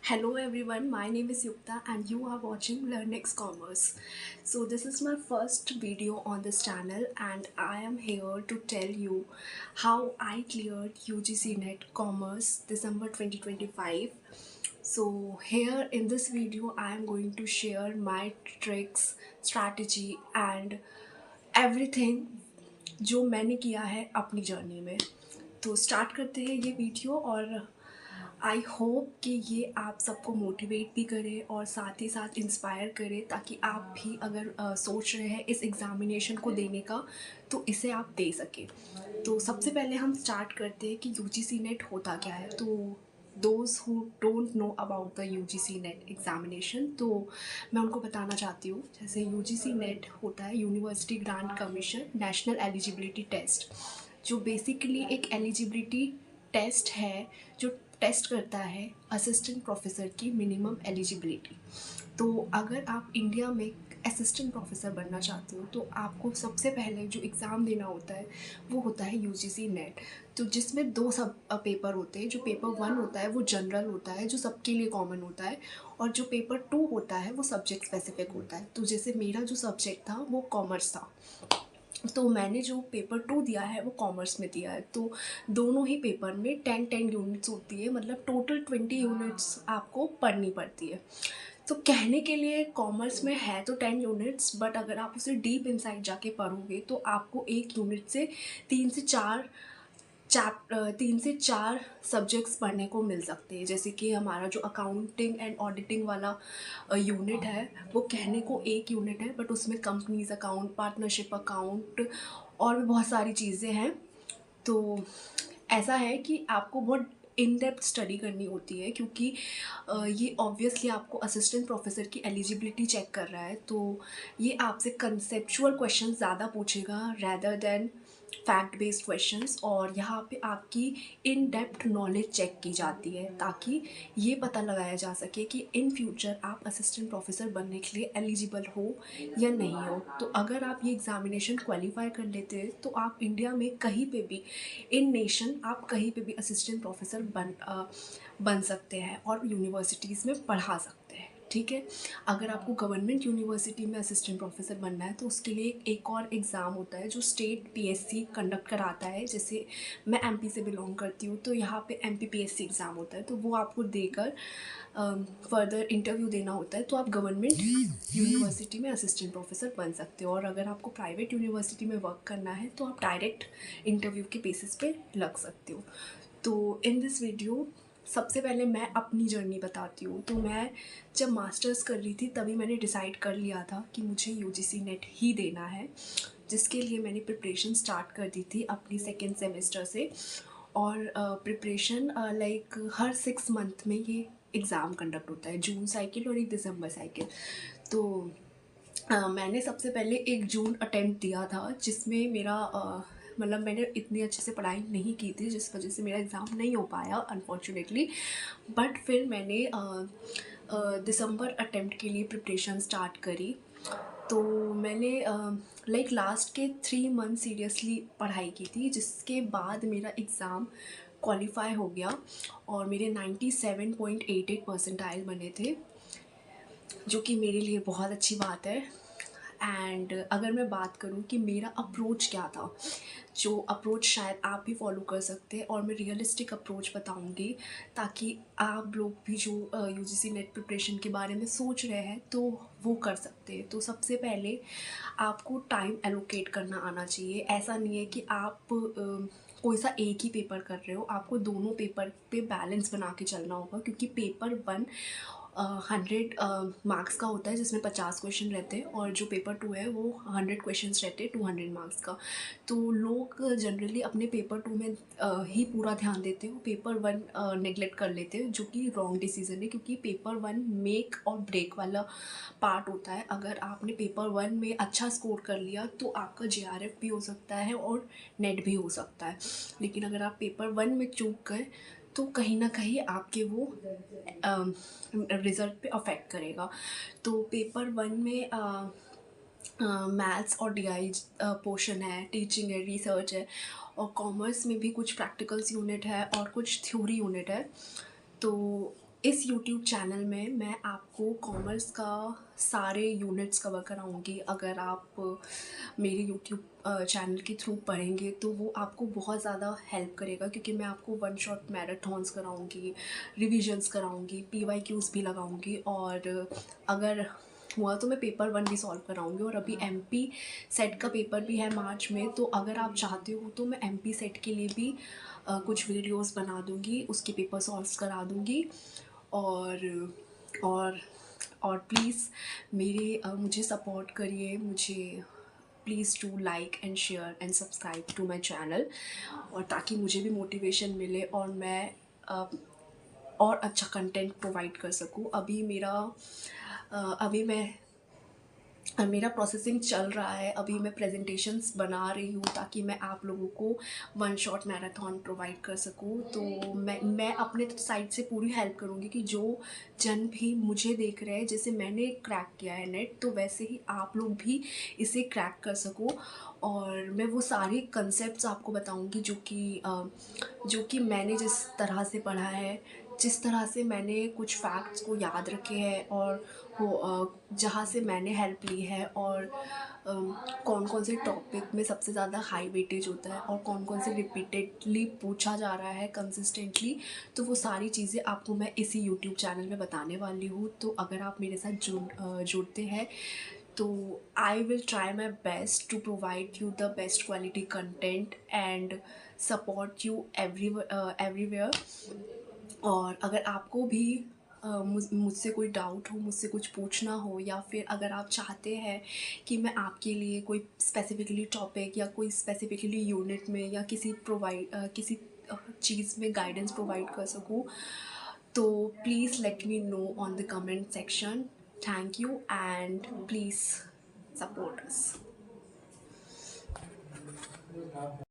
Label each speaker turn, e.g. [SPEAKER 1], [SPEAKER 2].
[SPEAKER 1] Hello everyone, my name is Yukta and you are watching LearnX Commerce. So this is my first video on this channel and I am here to tell you how I cleared UGC NET Commerce December 2025. So here in this video I am going to share my tricks, strategy and everything जो मैंने किया है अपनी journey में। तो start करते हैं ये वीडियो और आई होप कि ये आप सबको मोटिवेट भी करे और साथ ही साथ इंस्पायर करे ताकि आप भी अगर सोच रहे हैं इस एग्ज़ामिनेशन को देने का तो इसे आप दे सकें। तो सबसे पहले हम स्टार्ट करते हैं कि यूजीसी नेट होता क्या है। तो those who don't know about the UGC net examination, तो मैं उनको बताना चाहती हूँ। जैसे यूजीसी नेट होता है University Grant Commission National Eligibility Test, जो बेसिकली एक एलिजिबिलिटी टेस्ट है जो टेस्ट करता है असिस्टेंट प्रोफेसर की मिनिमम एलिजिबिलिटी। तो अगर आप इंडिया में असिस्टेंट प्रोफेसर बनना चाहते हो तो आपको सबसे पहले जो एग्ज़ाम देना होता है वो होता है यूजीसी नेट। तो जिसमें दो सब पेपर होते हैं। जो पेपर 1 होता है वो जनरल होता है, जो सबके लिए कॉमन होता है, और जो पेपर 2 होता है वो सब्जेक्ट स्पेसिफिक होता है। तो जैसे मेरा जो सब्जेक्ट था वो कॉमर्स था, तो मैंने जो पेपर 2 दिया है वो कॉमर्स में दिया है। तो दोनों ही पेपर में 10 यूनिट्स होती है, मतलब टोटल 20 यूनिट्स आपको पढ़नी पड़ती है। तो कहने के लिए कॉमर्स में है तो 10 यूनिट्स, बट अगर आप उसे डीप इनसाइड जाके पढ़ोगे तो आपको एक यूनिट से 3 से 4 सब्जेक्ट्स पढ़ने को मिल सकते हैं। जैसे कि हमारा जो अकाउंटिंग एंड ऑडिटिंग वाला यूनिट है वो कहने को एक यूनिट है, बट उसमें कंपनीज अकाउंट, पार्टनरशिप अकाउंट और भी बहुत सारी चीज़ें हैं। तो ऐसा है कि आपको बहुत इन डेप्थ स्टडी करनी होती है, क्योंकि ये ऑब्वियसली आपको असिस्टेंट प्रोफेसर की एलिजिबिलिटी चेक कर रहा है। तो ये आपसे कंसेप्चुअल क्वेश्चन ज़्यादा पूछेगा rather than fact based questions, और यहाँ पे आपकी इन डेप्थ नॉलेज चेक की जाती है ताकि ये पता लगाया जा सके कि इन फ्यूचर आप असिस्टेंट प्रोफेसर बनने के लिए एलिजिबल हो या नहीं हो। तो अगर आप ये एग्ज़ामिनेशन क्वालिफाई कर लेते हैं तो आप इंडिया में कहीं पे भी इन नेशन आप कहीं पे भी असिस्टेंट प्रोफेसर बन सकते हैं और यूनिवर्सिटीज़ में पढ़ा सकते हैं। ठीक है। अगर आपको गवर्नमेंट यूनिवर्सिटी में असिस्टेंट प्रोफेसर बनना है तो उसके लिए एक और एग्ज़ाम होता है जो स्टेट पीएससी कंडक्ट कराता है। जैसे मैं एमपी से बिलोंग करती हूँ तो यहाँ पे एमपी पीएससी एग्ज़ाम होता है, तो वो आपको देकर फर्दर इंटरव्यू देना होता है। तो आप गवर्नमेंट यूनिवर्सिटी में असिस्टेंट प्रोफेसर बन सकते हो, और अगर आपको प्राइवेट यूनिवर्सिटी में वर्क करना है तो आप डायरेक्ट इंटरव्यू के बेसिस पे लग सकते हो। तो इन दिस वीडियो सबसे पहले मैं अपनी जर्नी बताती हूँ। तो मैं जब मास्टर्स कर रही थी तभी मैंने डिसाइड कर लिया था कि मुझे यूजीसी नेट ही देना है, जिसके लिए मैंने प्रिपरेशन स्टार्ट कर दी थी अपनी सेकेंड सेमेस्टर से। और प्रिपरेशन लाइक हर 6 मंथ में ये एग्ज़ाम कंडक्ट होता है, जून साइकिल और एक दिसंबर साइकिल। तो मैंने सबसे पहले 1 जून अटेम्प्ट दिया था, जिसमें मेरा मतलब मैंने इतनी अच्छे से पढ़ाई नहीं की थी, जिस वजह से मेरा एग्ज़ाम नहीं हो पाया अनफॉर्चुनेटली। बट फिर मैंने दिसंबर अटेम्प्ट के लिए प्रिपरेशन स्टार्ट करी। तो मैंने लाइक लास्ट के 3 मंथ सीरियसली पढ़ाई की थी, जिसके बाद मेरा एग्ज़ाम क्वालिफाई हो गया और मेरे 97.88% बने थे, जो कि मेरे लिए बहुत अच्छी बात है। एंड अगर मैं बात करूँ कि मेरा अप्रोच क्या था, जो अप्रोच शायद आप भी फॉलो कर सकते हैं, और मैं रियलिस्टिक अप्रोच बताऊंगी ताकि आप लोग भी जो यूजीसी नेट प्रिपरेशन के बारे में सोच रहे हैं तो वो कर सकते हैं। तो सबसे पहले आपको टाइम एलोकेट करना आना चाहिए। ऐसा नहीं है कि आप कोई सा एक ही पेपर कर रहे हो, आपको दोनों पेपर पे बैलेंस बना के चलना होगा, क्योंकि पेपर 1 100 मार्क्स का होता है, जिसमें 50 क्वेश्चन रहते हैं, और जो पेपर 2 है वो 100 क्वेश्चंस रहते हैं 200 मार्क्स का। तो लोग जनरली अपने पेपर 2 में ही पूरा ध्यान देते हो, पेपर 1 नेगलेक्ट कर लेते हैं, जो कि रॉन्ग डिसीजन है, क्योंकि पेपर 1 मेक और ब्रेक वाला पार्ट होता है। अगर आपने पेपर 1 में अच्छा स्कोर कर लिया तो आपका जेआरएफ भी हो सकता है और नेट भी हो सकता है, लेकिन अगर आप पेपर 1 में चूक गए तो कहीं ना कहीं आपके वो रिज़ल्ट पे अफेक्ट करेगा। तो पेपर 1 में मैथ्स और डीआई पोर्शन है, टीचिंग है, रिसर्च है, और कॉमर्स में भी कुछ प्रैक्टिकल्स यूनिट है और कुछ थ्योरी यूनिट है। तो इस यूट्यूब चैनल में मैं आपको कॉमर्स का सारे यूनिट्स कवर कराऊंगी। अगर आप मेरे यूट्यूब चैनल के थ्रू पढ़ेंगे तो वो आपको बहुत ज़्यादा हेल्प करेगा, क्योंकि मैं आपको वन शॉट मैराथॉन्स कराऊंगी, रिविजन्स कराऊंगी, PYQs भी लगाऊंगी, और अगर हुआ तो मैं पेपर 1 भी सॉल्व कराऊंगी। और अभी MP सेट का पेपर भी है मार्च में, तो अगर आप चाहते हो तो मैं MP सेट के लिए भी कुछ वीडियोस बना दूंगी, उसके पेपर सॉल्व करा दूंगी। और और और प्लीज़ मुझे सपोर्ट करिए, मुझे please do like and share and subscribe to my channel, और ताकि मुझे भी मोटिवेशन मिले और मैं और अच्छा कंटेंट प्रोवाइड कर सकूँ। अभी मेरा प्रोसेसिंग चल रहा है, अभी मैं प्रेजेंटेशंस बना रही हूँ ताकि मैं आप लोगों को वन शॉट मैराथन प्रोवाइड कर सकूँ। तो मैं अपने साइड से पूरी हेल्प करूँगी कि जो जन भी मुझे देख रहे हैं, जैसे मैंने क्रैक किया है नेट, तो वैसे ही आप लोग भी इसे क्रैक कर सको। और मैं वो सारे कंसेप्ट्स आपको बताऊँगी जो कि मैंने जिस तरह से पढ़ा है, जिस तरह से मैंने कुछ फैक्ट्स को याद रखे हैं, और जहाँ से मैंने हेल्प ली है, और कौन कौन से टॉपिक में सबसे ज़्यादा हाई वेटेज होता है, और कौन कौन से रिपीटेडली पूछा जा रहा है कंसिस्टेंटली। तो वो सारी चीज़ें आपको मैं इसी यूट्यूब चैनल में बताने वाली हूँ। तो अगर आप मेरे साथ जुड़ते हैं तो I will try my best to provide you the best quality content and support you everywhere. और अगर आपको भी मुझसे कोई डाउट हो, मुझसे कुछ पूछना हो, या फिर अगर आप चाहते हैं कि मैं आपके लिए कोई स्पेसिफिकली टॉपिक या कोई स्पेसिफिकली यूनिट में या किसी चीज़ में गाइडेंस प्रोवाइड कर सकूँ, तो please let me know on the comment section. Thank you and please support us.